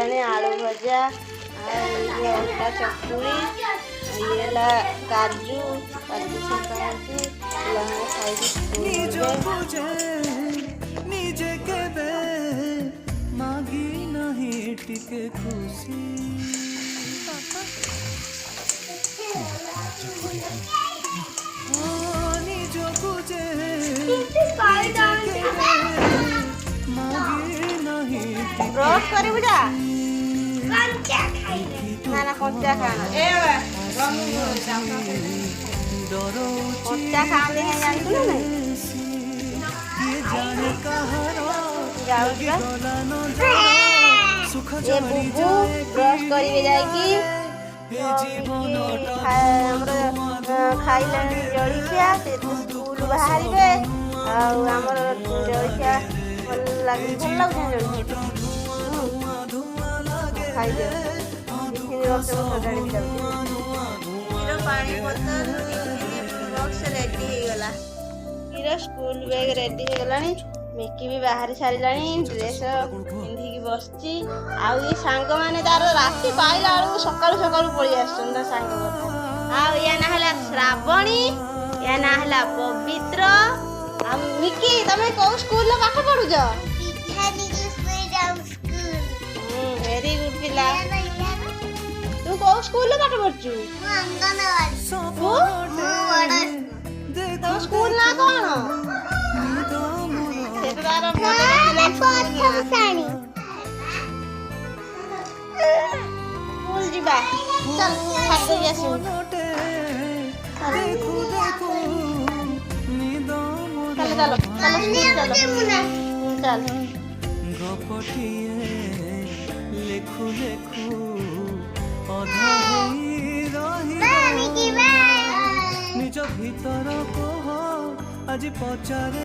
आलू भजा अटा चकुड़ी ये काजू काजू छका निजे केबे मागी नहीं टिके खुशी निजको जे मागी नहीं ब्रश करी बुझा ना ना कच्चा खाना कच्चा खाने हैं जानते हो नहीं ये बुबू ब्रश करी जाएगी खाइले जलिया से स्कूल बाहर आमर जलिया भल लगे खाई पानी बोतल बॉक्स रेडी होगला हीरो स्कूल बैग रेडी होगला मिकी भी बाहरी सारा ड्रेस पिंधिकी बसची आउ ये सांग मैंने तार राति पाइला बेलू सका सका पलि आसान सांग या ना श्रावणी या ना पवित्र आ मिकी तमे कौ स्कूल पाठ पढ़ुज वेरी गुड पिला तू कौ स्कूल पाठ पढ़चु तम स्कूल ना कौन स्कूल जीवा चल खाते आसू चलो चलो चल गपटिए लेखु लेखु अधा रही निज भीतर कह आज पचारे।